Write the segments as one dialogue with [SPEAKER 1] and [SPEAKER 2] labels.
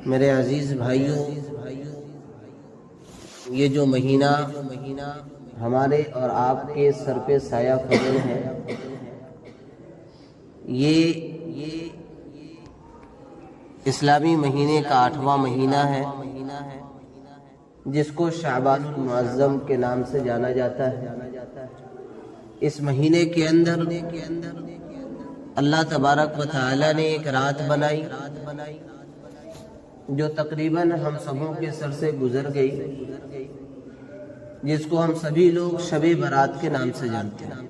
[SPEAKER 1] میرے عزیز بھائیوں، یہ جو مہینہ ہمارے اور آپ کے سر پہ سایہ فضل ہے، یہ اسلامی مہینے کا 8واں مہینہ ہے جس کو شعبان المعظم کے نام سے جانا جاتا ہے۔ اس مہینے کے اندر اللہ تبارک و تعالی نے ایک رات بنائی جو تقریباً ہم سبوں کے سر سے گزر گئی، جس کو ہم سبھی لوگ شب برات کے نام سے جانتے ہیں۔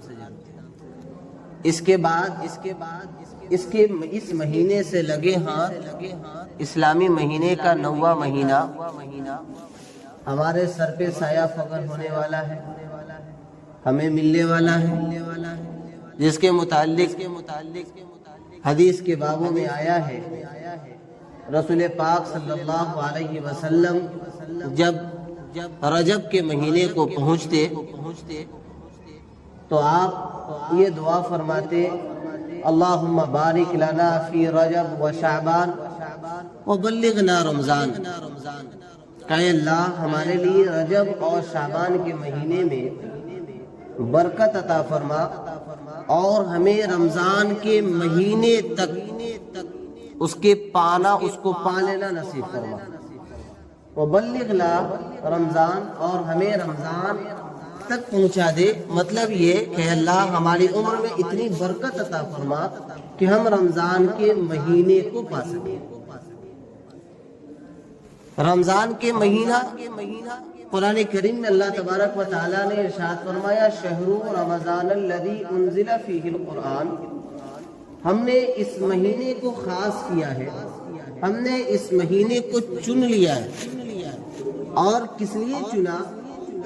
[SPEAKER 1] اس کے بعد اس مہینے سے لگے ہاتھ اسلامی مہینے کا 9واں مہینہ ہمارے سر پہ سایہ فغر ہونے والا ہے، ہمیں ملنے والا ہے، جس کے متعلق حدیث کے بابوں میں آیا ہے، رسول پاک صلی اللہ علیہ وسلم جب رجب کے مہینے کو پہنچتے تو آپ یہ دعا فرماتے، اللہم بارک لنا فی رجب و شعبان وبلغنا رمضان، کہ اللہ ہمارے لیے رجب اور شعبان کے مہینے میں برکت عطا فرما اور ہمیں رمضان کے مہینے تک اس کو پا لینا نصیب فرما، وبلغنا رمضان، اور ہمیں رمضان تک پہنچا دے۔ مطلب یہ کہ اللہ ہماری عمر میں اتنی برکت عطا فرما کہ ہم رمضان کے مہینے کو پا سکیں۔ رمضان کے مہینہ قرآن کریم میں اللہ تبارک و تعالیٰ نے ارشاد فرمایا، شہر رمضان الذی انزل فیہ القرآن، ہم نے اس مہینے کو خاص کیا ہے، ہم نے اس مہینے کو چن لیا ہے۔ اور کس لیے چنا؟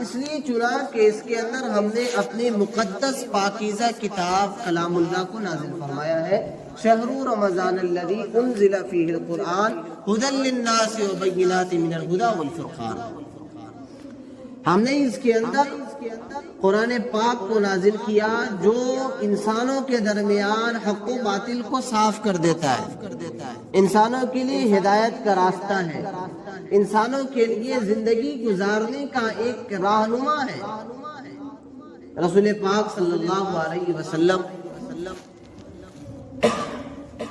[SPEAKER 1] اس لیے چنا کہ اس کے اندر ہم نے اپنے مقدس پاکیزہ کتاب کلام اللہ کو نازل فرمایا ہے۔ شہر رمضان الذی انزل فیہ القرآن ھدی للناس وبینات من الھدی والفرقان، ہم نے اس کے اندر قرآن پاک کو نازل کیا جو انسانوں کے درمیان حق و باطل کو صاف کر دیتا ہے، انسانوں کے لیے ہدایت کا راستہ ہے، انسانوں کے لیے زندگی گزارنے کا ایک رہنما ہے۔ رسول پاک صلی اللہ علیہ وسلم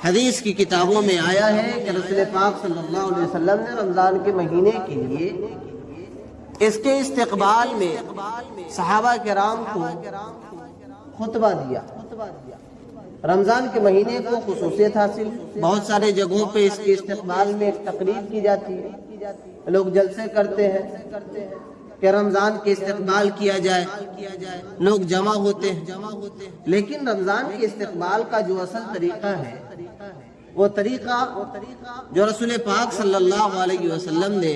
[SPEAKER 1] حدیث کی کتابوں میں آیا ہے کہ رسول پاک صلی اللہ علیہ وسلم نے رمضان کے مہینے کے لیے اس کے استقبال میں صحابہ کرام کو خطبہ دیا۔ رمضان کے مہینے کو خصوصیت حاصل، بہت سارے جگہوں پہ اس کے استقبال میں ایک تقریب کی جاتی ہے، لوگ جلسے کرتے ہیں کہ رمضان کے استقبال کیا جائے، لوگ جمع ہوتے ہیں، لیکن رمضان کے استقبال کا جو اصل طریقہ ہے وہ طریقہ جو رسول پاک صلی اللہ علیہ وسلم نے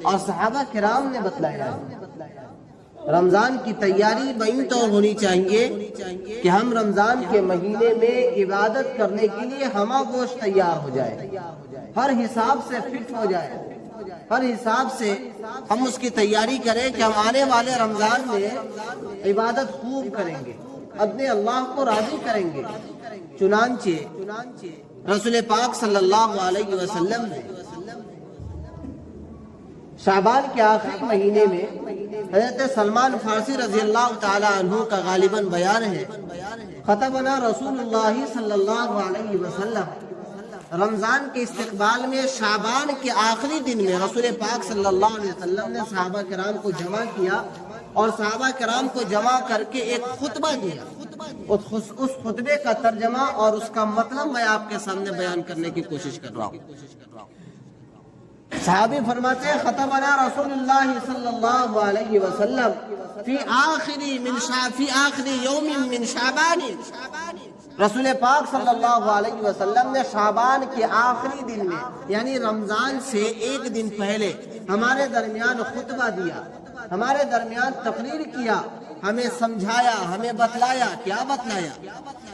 [SPEAKER 1] اور صحابہ کرام نے بتلایا ہے۔ رمضان کی تیاری بین طور ہونی چاہیے کہ ہم رمضان کے مہینے میں عبادت کرنے کے لیے ہمہ گوش تیار ہو جائے، ہر حساب سے فٹ ہو جائے، ہر حساب سے ہم اس کی تیاری کریں کہ ہم آنے والے رمضان میں عبادت خوب کریں گے، اپنے اللہ کو راضی کریں گے۔ چنانچہ رسول پاک صلی اللہ علیہ وسلم نے شعبان کے آخری مہینے میں، حضرت سلمان فارسی رضی اللہ تعالی عنہ کا غالباً بیان ہے، خطبنا رسول اللہ صلی اللہ علیہ وسلم، رمضان کے استقبال میں شعبان کے آخری دن میں رسول پاک صلی اللہ علیہ وسلم نے صحابہ کرام کو جمع کیا اور صحابہ کرام کو جمع کر کے ایک خطبہ دیا۔ اس خطبے کا ترجمہ اور اس کا مطلب میں آپ کے سامنے بیان کرنے کی کوشش کر رہا ہوں۔ صحابی فرماتے ہیں، خطبنا رسول اللہ صلی اللہ علیہ وسلم فی آخر یوم من شعبان، رسول پاک صلی اللہ علیہ وسلم نے شعبان کے آخری دن میں یعنی رمضان سے ایک دن پہلے ہمارے درمیان خطبہ دیا، ہمارے درمیان تقریر کیا، ہمیں سمجھایا، ہمیں بتلایا۔ کیا بتلایا؟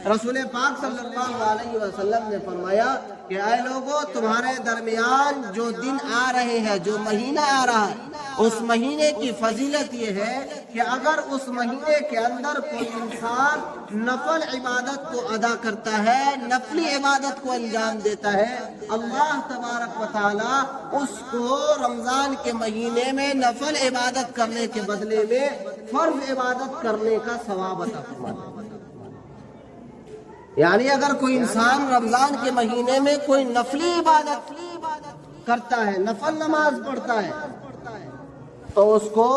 [SPEAKER 1] رسول پاک صلی اللہ علیہ وسلم نے فرمایا کہ اے لوگو، تمہارے درمیان جو دن آ رہے ہیں، جو مہینہ آ رہا ہے، اس مہینے کی فضیلت یہ ہے کہ اگر اس مہینے کے اندر کوئی انسان نفل عبادت کو ادا کرتا ہے، نفلی عبادت کو انجام دیتا ہے، اللہ تبارک و تعالی اس کو رمضان کے مہینے میں نفل عبادت کرنے کے بدلے میں فرض عبادت کرنے کا ثواب عطا فرماتا ہے۔ یعنی اگر کوئی انسان رمضان کے مہینے میں کوئی نفلی عبادت کرتا ہے، نفل نماز پڑھتا ہے، تو اس کو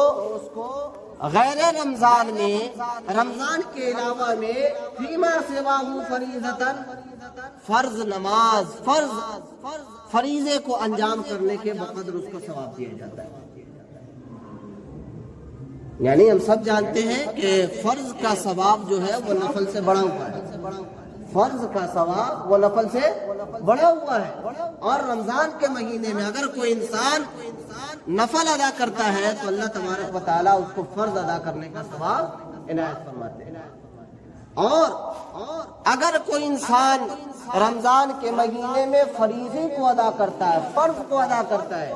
[SPEAKER 1] غیر رمضان میں، رمضان کے علاوہ میں فیما سواہ فریضۃً، فرض نماز، فریضے کو انجام کرنے کے بقدر اس کو ثواب دیا جاتا ہے۔ یعنی ہم سب جانتے ہیں کہ فرض کا ثواب جو ہے وہ نفل سے بڑا ہوا ہے، فرض کا ثواب وہ نفل سے بڑا ہوا ہے۔ اور رمضان کے مہینے میں اگر کوئی انسان نفل ادا کرتا ہے تو اللہ تبارک و تعالیٰ اس کو فرض ادا کرنے کا ثواب عنایت فرماتے ہیں۔ اور اگر کوئی انسان رمضان کے مہینے میں فریضے کو ادا کرتا ہے، فرض کو ادا کرتا ہے،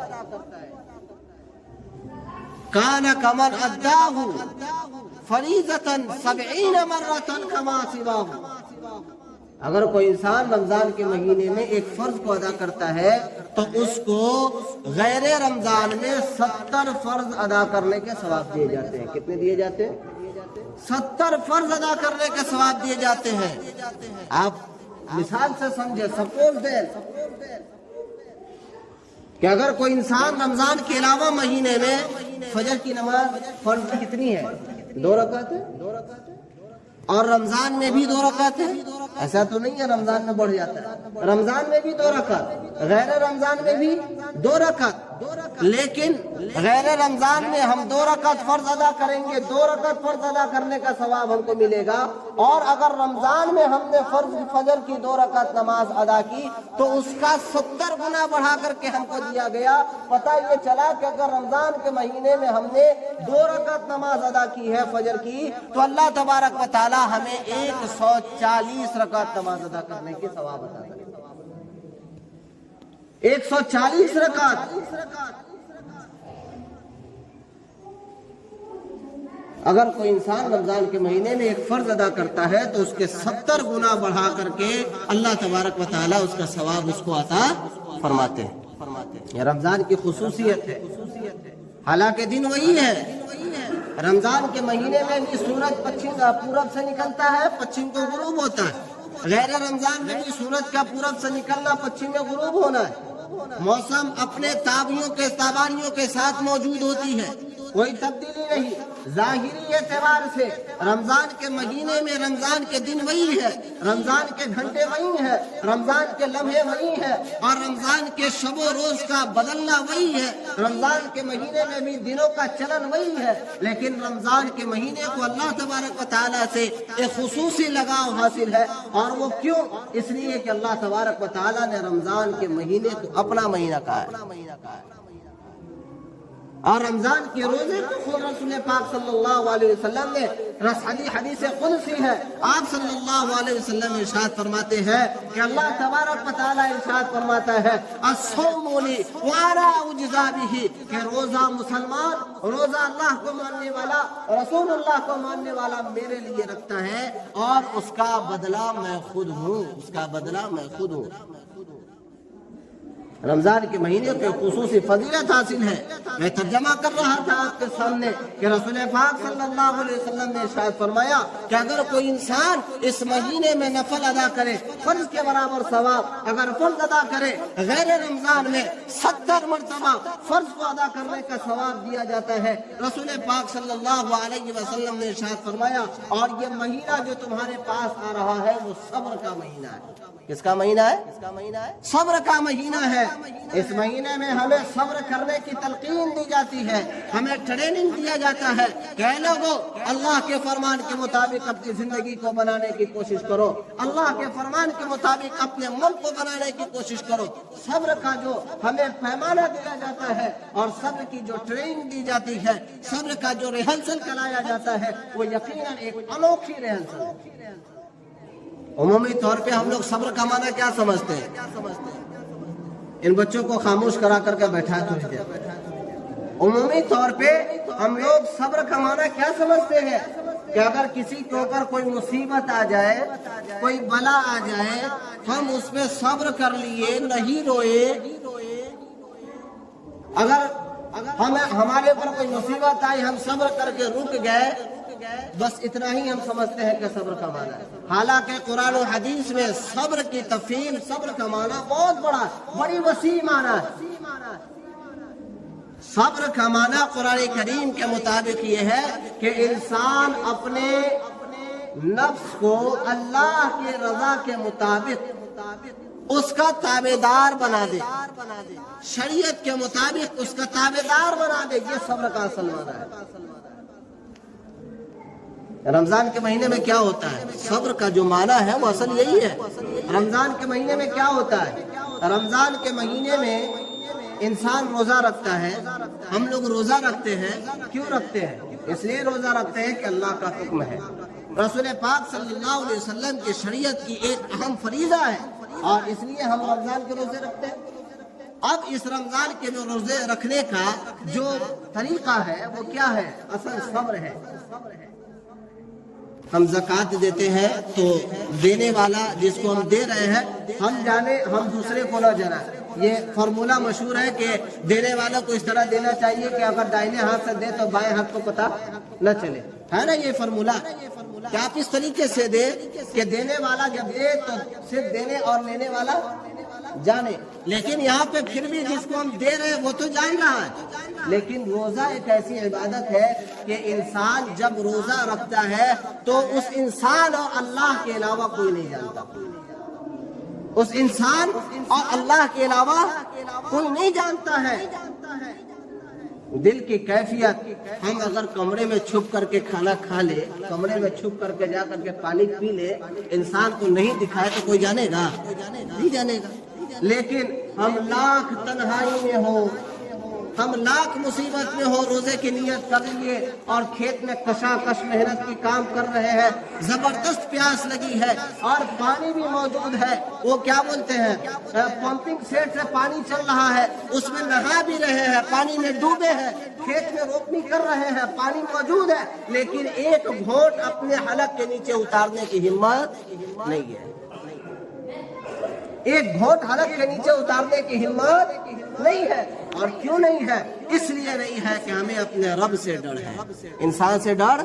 [SPEAKER 1] کان کمن اداہ فریضۃً 70 مرۃ کما سواہ، اگر کوئی انسان رمضان کے مہینے میں ایک فرض کو ادا کرتا ہے تو اس کو غیر رمضان میں 70 فرض ادا کرنے کے ثواب دیے جاتے ہیں۔ کتنے دیے جاتے ہیں؟ 70 فرض ادا کرنے کے ثواب دیے جاتے ہیں۔ آپ مثال سے سمجھے، سپوز دیٹ کہ اگر کوئی انسان رمضان کے علاوہ مہینے میں فجر کی نماز فرض کتنی ہے؟ 2 رکعت ہے، اور رمضان میں بھی 2 رکعت ہے، ایسا تو نہیں ہے رمضان میں بڑھ جاتا ہے، رمضان میں بھی 2 رکعت، غیر رمضان میں بھی 2 رکعت، لیکن غیر رمضان میں ہم 2 رکعت فرض ادا کریں گے، 2 رکعت فرض ادا کرنے کا ثواب ہم کو ملے گا، اور اگر رمضان میں ہم نے فرض فجر کی 2 رکعت نماز ادا کی تو اس کا 70 گنا بڑھا کر کے ہم کو دیا گیا۔ پتہ یہ چلا کہ اگر رمضان کے مہینے میں ہم نے 2 رکعت نماز ادا کی ہے فجر کی تو اللہ تبارک و تعالی ہمیں 140 رکعت نماز ادا کرنے کی ثواب عطا کرے گا۔ 140 رکعت۔ اگر کوئی انسان رمضان کے مہینے میں ایک فرض ادا کرتا ہے تو اس کے 70 گنا بڑھا کر کے اللہ تبارک و تعالی اس کا ثواب اس کو عطا فرماتے ہیں۔ یہ رمضان کی خصوصیت ہے، حالانکہ دن وہی ہے۔ رمضان کے مہینے میں بھی سورج پورب سے نکلتا ہے، پچھم کو غروب ہوتا ہے۔ غیر رمضان میں بھی سورج کا پورب سے نکلنا، پچھم میں غروب ہونا ہے۔ موسم اپنے تاباریوں کے ساتھ موجود ہوتی ہے، کوئی تبدیلی نہیں۔ ظاہری اعتبار سے رمضان کے مہینے میں رمضان کے دن وہی ہے، رمضان کے گھنٹے وہی ہے، رمضان کے لمحے وہی ہے، اور رمضان کے شب و روز کا بدلنا وہی ہے۔ رمضان کے مہینے میں بھی دنوں کا چلن وہی ہے، لیکن رمضان کے مہینے کو اللہ تبارک و تعالیٰ سے ایک خصوصی لگاؤ حاصل ہے، اور وہ کیوں؟ اس لیے کہ اللہ تبارک و تعالیٰ نے رمضان کے مہینے کو اپنا مہینہ کہا ہے، اور رمضان کے روزے کو خود رسول پاک صلی اللہ علیہ وسلم نے، حدیث قدسی ہے، آپ صلی اللہ علیہ وسلم ارشاد فرماتے ہیں کہ اللہ تبارک و تعالیٰ ارشاد فرماتا ہے الصوم لی وانا اجزی بہ، کہ روزہ مسلمان، روزہ اللہ کو ماننے والا، رسول اللہ کو ماننے والا میرے لیے رکھتا ہے، اور اس کا بدلہ میں خود ہوں، اس کا بدلہ میں خود ہوں۔ رمضان کے مہینے کو خصوصی فضیلت حاصل ہے۔ میں ترجمہ کر رہا تھا آپ کے سامنے کہ رسول پاک صلی اللہ علیہ وسلم نے ارشاد فرمایا کہ اگر کوئی انسان اس مہینے میں نفل ادا کرے، فرض کے برابر ثواب، اگر فرض ادا کرے غیر رمضان میں 70 مرتبہ فرض کو ادا کرنے کا ثواب دیا جاتا ہے۔ رسول پاک صلی اللہ علیہ وسلم نے ارشاد فرمایا اور یہ مہینہ جو تمہارے پاس آ رہا ہے وہ صبر کا مہینہ ہے۔ کس کا مہینہ ہے؟ صبر کا مہینہ ہے۔ اس مہینے میں ہمیں صبر کرنے کی تلقین دی جاتی ہے، ہمیں ٹریننگ دیا جاتا ہے کہ اے لوگو اللہ کے فرمان کے مطابق اپنی زندگی کو بنانے کی کوشش کرو، اللہ کے فرمان کے مطابق اپنے ملک کو بنانے کی کوشش کرو۔ صبر کا جو ہمیں پیمانہ دیا جاتا ہے اور صبر کی جو ٹریننگ دی جاتی ہے، صبر کا جو ریہرسل کرایا جاتا ہے، وہ یقیناً ایک انوکھی ریہرسل ہے۔ عمومی طور پہ ہم لوگ صبر کا معنی کیا سمجھتے ہیں؟ ان بچوں کو خاموش کرا کر کے بیٹھا ہے تھوڑی دیر، عمومی طور پہ ہم لوگ صبر کا معنی کیا سمجھتے ہیں کہ اگر کسی کے اوپر کوئی مصیبت آ جائے، کوئی بلا آ جائے، ہم اس پہ صبر کر لیے، نہیں روئے۔ اگر ہمارے اوپر کوئی مصیبت آئی، ہم صبر کر کے رک گئے، بس اتنا ہی ہم سمجھتے ہیں کہ صبر کا معنی ہے۔ حالانکہ قرآن و حدیث میں صبر کی تفصیل، صبر کا معنی بہت بڑی وسیع معنی ہے۔ صبر کا معنی قرآن کریم کے مطابق یہ ہے کہ انسان اپنے نفس کو اللہ کی رضا کے مطابق اس کا تابعدار بنا دے، شریعت کے مطابق اس کا تابعدار بنا دے، یہ صبر کا اصل معنی ہے۔ رمضان کے مہینے میں کیا ہوتا ہے؟ صبر کا جو معنی ہے وہ اصل یہی ہے۔ رمضان کے مہینے میں کیا ہوتا ہے؟ رمضان کے مہینے میں انسان روزہ رکھتا ہے۔ ہم لوگ روزہ رکھتے ہیں، کیوں رکھتے ہیں؟ اس لیے روزہ رکھتے ہیں کہ اللہ کا حکم ہے، رسول پاک صلی اللہ علیہ وسلم کی شریعت کی ایک اہم فریضہ ہے، اور اس لیے ہم رمضان کے روزے رکھتے ہیں۔ اب اس رمضان کے جو روزے رکھنے کا جو طریقہ ہے وہ کیا ہے؟ اصل صبر ہے۔ ہم زکوٰۃ دیتے ہیں تو دینے والا جس کو ہم دے رہے ہیں ہم جانے، ہم دوسرے کو نہ جانیں۔ یہ فارمولہ مشہور ہے کہ دینے والا کو اس طرح دینا چاہیے کہ اگر دائیں ہاتھ سے دے تو بائیں ہاتھ کو پتہ نہ چلے، ہے نا یہ فارمولہ، کہ آپ اس طریقے سے دے کہ دینے والا جب دے تو صرف دینے اور لینے والا جانے۔ لیکن یہاں پہ پھر بھی جس کو ہم دے رہے ہیں وہ تو جان رہا ہے۔ لیکن روزہ ایک ایسی عبادت ہے کہ انسان جب روزہ رکھتا ہے تو اس انسان اور اللہ کے علاوہ کوئی نہیں جانتا، اس انسان اور اللہ کے علاوہ کوئی نہیں جانتا ہے۔ دل کی کیفیت، ہم اگر کمرے میں چھپ کر کے کھانا کھا لے، کمرے میں چھپ کر کے جا کر کے پانی پی لے، انسان کو نہیں دکھائے تو کوئی جانے گا؟ نہیں جانے گا۔ لیکن ہم لاکھ تنہائی میں ہو، ہم لاکھ مصیبت میں ہو، روزے کی نیت کر لیے اور کھیت میں کشاکش محنت کی کام کر رہے ہیں، زبردست پیاس لگی ہے اور پانی بھی موجود ہے، وہ کیا بولتے ہیں پمپنگ سیٹ سے پانی چل رہا ہے، اس میں نہا بھی رہے ہیں، پانی میں ڈوبے ہیں، کھیت میں روپنی کر رہے ہیں، پانی موجود ہے، لیکن ایک گھونٹ اپنے حلق کے نیچے اتارنے کی ہمت نہیں ہے۔ ایک گھونٹ حلق کے نیچے اتارنے کی ہمت نہیں ہے۔ اور کیوں نہیں ہے؟ اس لیے نہیں ہے کہ ہمیں اپنے رب سے ڈر ہے، انسان سے ڈر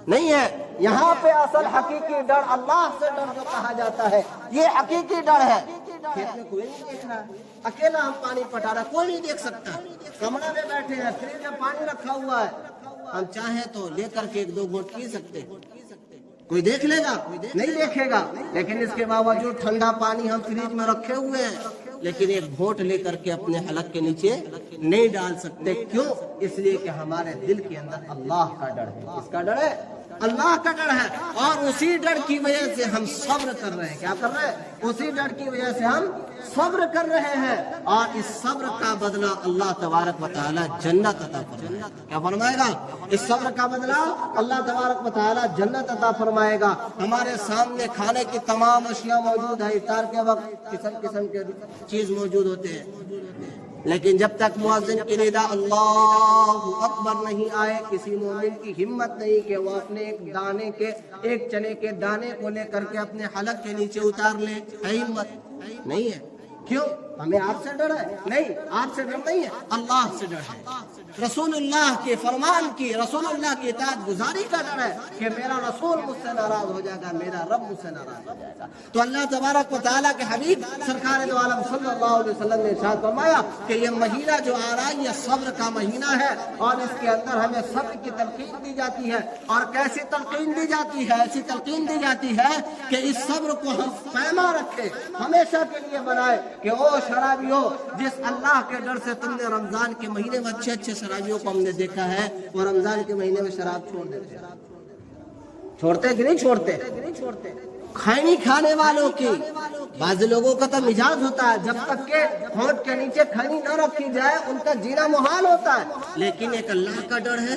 [SPEAKER 1] نہیں ہے۔ یہاں پہ اصل حقیقی ڈر اللہ سے ڈر جو کہا جاتا ہے، یہ حقیقی ڈر ہے۔ کھیت میں کوئی نہیں دیکھ رہا، اکیلا ہم پانی پٹا رہا، کوئی نہیں دیکھ سکتا، کمرے میں بیٹھے ہیں، فریج میں پانی رکھا ہوا ہے، ہم چاہیں تو لے کر کے ایک دو گھونٹ پی سکتے، کوئی دیکھ لے گا؟ نہیں دیکھے گا۔ لیکن اس کے باوجود ٹھنڈا پانی ہم فریج میں رکھے ہوئے ہیں، لیکن ایک گھونٹ لے کر کے اپنے حلق کے نیچے نہیں ڈال سکتے۔ کیوں؟ اس لیے کہ ہمارے دل کے اندر اللہ کا ڈر ہے۔ کس کا ڈر ہے؟ اللہ کا ڈر ہے، اور اسی ڈر کی وجہ سے ہم صبر کر رہے ہیں۔ کیا کر رہے ہیں؟ اسی ڈر کی وجہ سے ہم صبر کر رہے ہیں، اور اس صبر کا بدلہ اللہ تبارک و تعالی جنت عطا فرمائے گا۔ کیا فرمائے گا؟ اس صبر کا بدلہ اللہ تبارک و تعالی جنت عطا فرمائے گا۔ ہمارے سامنے کھانے کی تمام اشیاء موجود ہے، افطار کے وقت قسم قسم کے چیز موجود ہوتے ہیں، لیکن جب تک مؤذن کی ندا اللہ اکبر نہیں آئے، کسی مومن کی ہمت نہیں کہ وہ اپنے ایک چنے کے دانے کو لے کر کے اپنے حلق کے نیچے اتار لے، ہمت نہیں ہے۔ کیوں؟ ہمیں آپ سے ڈر ہے؟ نہیں، آپ سے ڈر نہیں ہے، اللہ سے ڈر ہے، رسول اللہ کے فرمان کی، رسول اللہ کی اطاعت گزاری کا ڈر ہے کہ میرا رسول مجھ سے ناراض ہو جائے گا، میرا رب مجھ سے ناراض ہو جائے گا۔ تو اللہ تبارک و تعالیٰ کے حبیب سرکار دو عالم صلی اللہ علیہ وسلم نے ارشاد فرمایا کہ یہ مہینہ جو آ رہا ہے یہ صبر کا مہینہ ہے، اور اس کے اندر ہمیں صبر کی تلقین دی جاتی ہے۔ اور کیسی تلقین دی جاتی ہے؟ ایسی تلقین دی جاتی ہے کہ اس صبر کو ہم پیما رکھے، ہمیشہ کے لیے بنائے کہ او شرابیوں، جس اللہ کے ڈر سے تم نے رمضان کے مہینے میں اچھے اچھے شرابیوں کو ہم نے دیکھا ہے وہ رمضان کے مہینے میں شراب چھوڑ دیتے ہیں، چھوڑتے کہ نہیں چھوڑتے؟ کھائنی کھانے والوں کی بعض لوگوں کا تو مزاج ہوتا ہے جب تک کہ ہونٹ کے نیچے کھائنی نہ رکھی جائے ان کا جینا محال ہوتا ہے، لیکن ایک اللہ کا ڈر ہے،